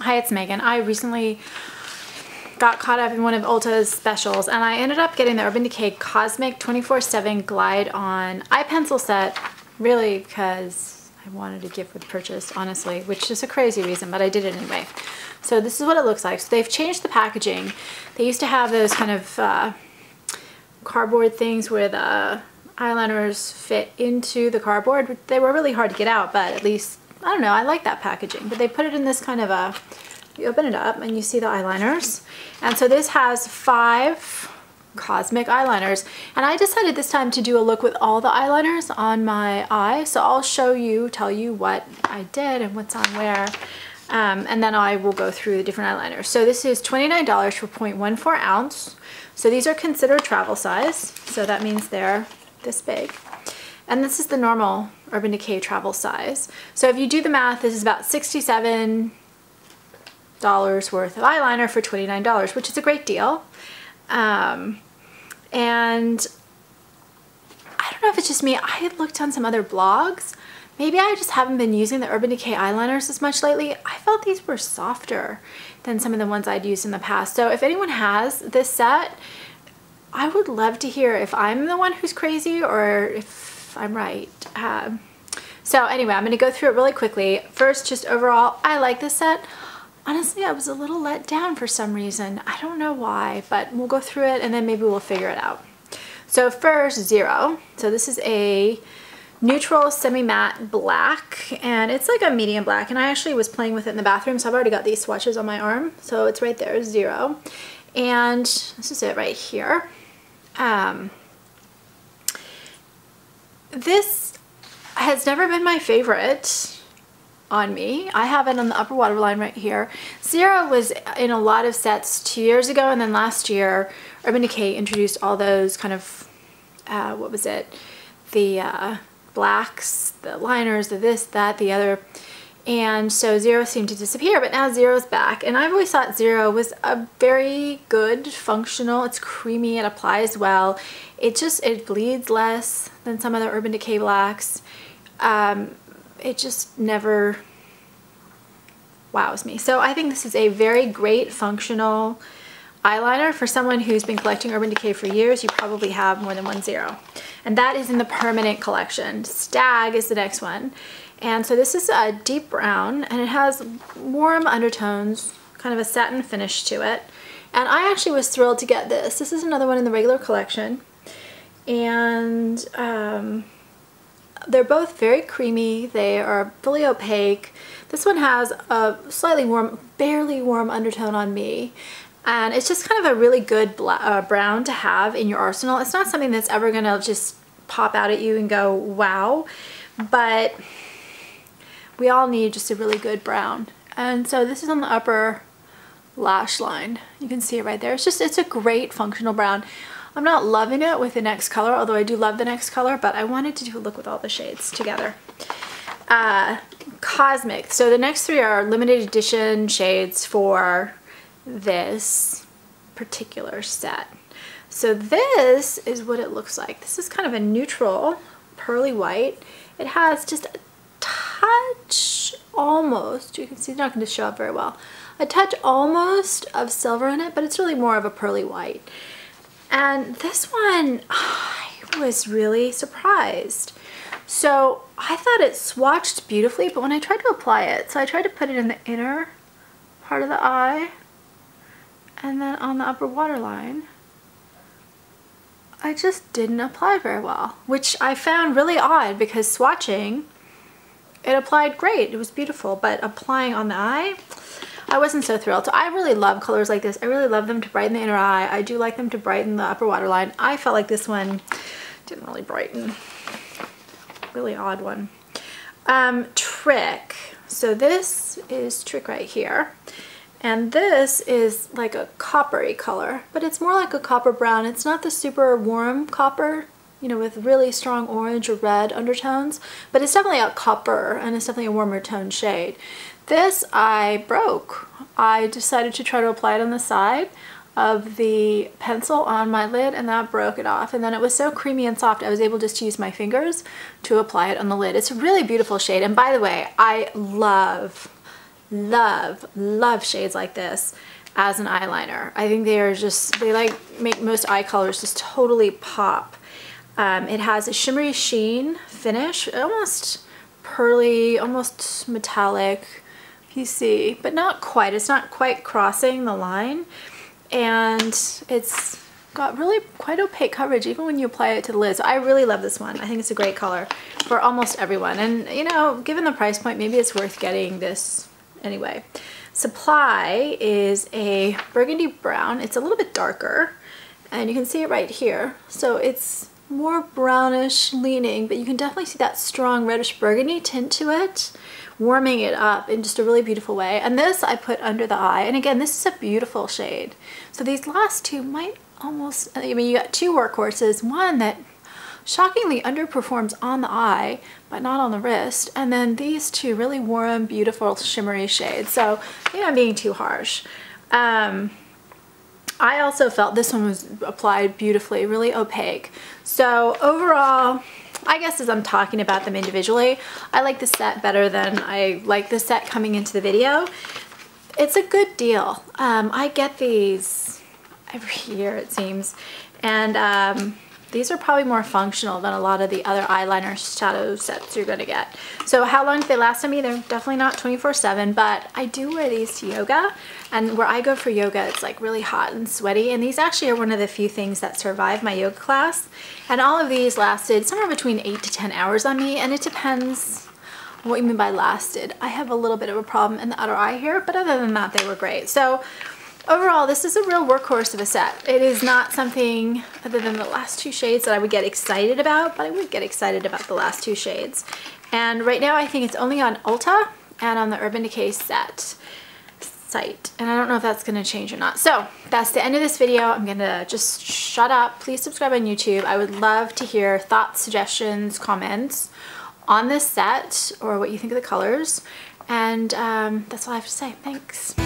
Hi, it's Megan. I recently got caught up in one of Ulta's specials and I ended up getting the Urban Decay Cosmic 24/7 Glide On eye pencil set, really because I wanted a gift with purchase, honestly, which is a crazy reason, but I did it anyway. So this is what it looks like. So they've changed the packaging. They used to have those kind of cardboard things where the eyeliners fit into the cardboard. They were really hard to get out, but at least, I don't know, I like that packaging. But they put it in this kind of a, you open it up and you see the eyeliners. And so this has 5 Cosmic eyeliners. And I decided this time to do a look with all the eyeliners on my eye. So I'll show you, tell you what I did and what's on where. And then I will go through the different eyeliners. So this is $29 for 0.14 ounce. So these are considered travel size. So that means they're this big. And this is the normal Urban Decay travel size. So if you do the math, this is about $67 worth of eyeliner for $29, which is a great deal. And I don't know if it's just me. I had looked on some other blogs. Maybe I just haven't been using the Urban Decay eyeliners as much lately. I felt these were softer than some of the ones I'd used in the past. So if anyone has this set, I would love to hear if I'm the one who's crazy or if I'm right. So anyway, I'm going to go through it really quickly. First, just overall, I like this set. Honestly, I was a little let down for some reason. I don't know why, but we'll go through it and then maybe we'll figure it out. So first, Zero. So this is a neutral semi-matte black, and it's like a medium black, and I actually was playing with it in the bathroom, so I've already got these swatches on my arm. So it's right there, Zero. And this is it right here. This has never been my favorite on me. I have it on the upper waterline right here. Zero was in a lot of sets 2 years ago, and then last year Urban Decay introduced all those kind of, what was it? The blacks, the liners, the this, that, the other. And so Zero seemed to disappear, but now Zero's back. And I've always thought Zero was a very good, functional, it's creamy, it applies well. It bleeds less than some other Urban Decay blacks. It just never wows me. So I think this is a very great functional eyeliner for someone who's been collecting Urban Decay for years. You probably have more than one Zero. And that is in the permanent collection. Stag is the next one. And so this is a deep brown, and it has warm undertones, kind of a satin finish to it. And I actually was thrilled to get this. This is another one in the regular collection. And they're both very creamy. They are fully opaque. This one has a slightly warm, barely warm undertone on me. And it's just kind of a really good brown to have in your arsenal. It's not something that's ever gonna just pop out at you and go, wow. But we all need just a really good brown. And so this is on the upper lash line. You can see it right there. It's a great functional brown. I'm not loving it with the next color, although I do love the next color, but I wanted to do a look with all the shades together. Cosmic. So the next 3 are limited edition shades for this particular set. So this is what it looks like. This is kind of a neutral pearly white. It has just a touch almost, you can see it's not going to show up very well, a touch almost of silver in it, but it's really more of a pearly white. And this one, I was really surprised. So I thought it swatched beautifully, but when I tried to apply it, so I tried to put it in the inner part of the eye and then on the upper waterline, I just didn't apply very well, which I found really odd because swatching, it applied great. It was beautiful, but applying on the eye, I wasn't so thrilled. So I really love colors like this. I really love them to brighten the inner eye. I do like them to brighten the upper waterline. I felt like this one didn't really brighten. Really odd one. Trick. So this is Trick right here. And this is like a coppery color, but it's more like a copper brown. It's not the super warm copper, you know, with really strong orange or red undertones, but it's definitely a copper and it's definitely a warmer tone shade. This I broke. I decided to try to apply it on the side of the pencil on my lid, and that broke it off. And then it was so creamy and soft, I was able just to use my fingers to apply it on the lid. It's a really beautiful shade. And by the way, I love love shades like this as an eyeliner. I think they are just, they like make most eye colors just totally pop. It has a shimmery sheen finish, almost pearly, almost metallic, if you see, but not quite. It's not quite crossing the line, and it's got really quite opaque coverage even when you apply it to the lid. So I really love this one. I think it's a great color for almost everyone, and you know, given the price point, maybe it's worth getting this anyway. Supply is a burgundy brown. It's a little bit darker, and you can see it right here. So it's more brownish leaning, but you can definitely see that strong reddish burgundy tint to it, warming it up in just a really beautiful way. And this I put under the eye, and again, this is a beautiful shade. So these last two might almost, I mean, you got two workhorses, one that shockingly underperforms on the eye but not on the wrist, and then these two really warm, beautiful, shimmery shades. So maybe I'm being too harsh. I also felt this one was applied beautifully, really opaque. So overall, I guess as I'm talking about them individually, I like the set better than I like the set coming into the video. It's a good deal. I get these every year, it seems, and these are probably more functional than a lot of the other eyeliner shadow sets you're gonna get. So how long do they last on me? They're definitely not 24/7, but I do wear these to yoga, and where I go for yoga, it's like really hot and sweaty, and these actually are one of the few things that survive my yoga class. And all of these lasted somewhere between 8 to 10 hours on me, and it depends on what you mean by lasted. I have a little bit of a problem in the outer eye here, but other than that, they were great. So overall, this is a real workhorse of a set. It is not something other than the last two shades that I would get excited about, but I would get excited about the last two shades. And right now I think it's only on Ulta and on the Urban Decay site. And I don't know if that's gonna change or not. So that's the end of this video. I'm gonna just shut up. Please subscribe on YouTube. I would love to hear thoughts, suggestions, comments on this set or what you think of the colors. And that's all I have to say. Thanks.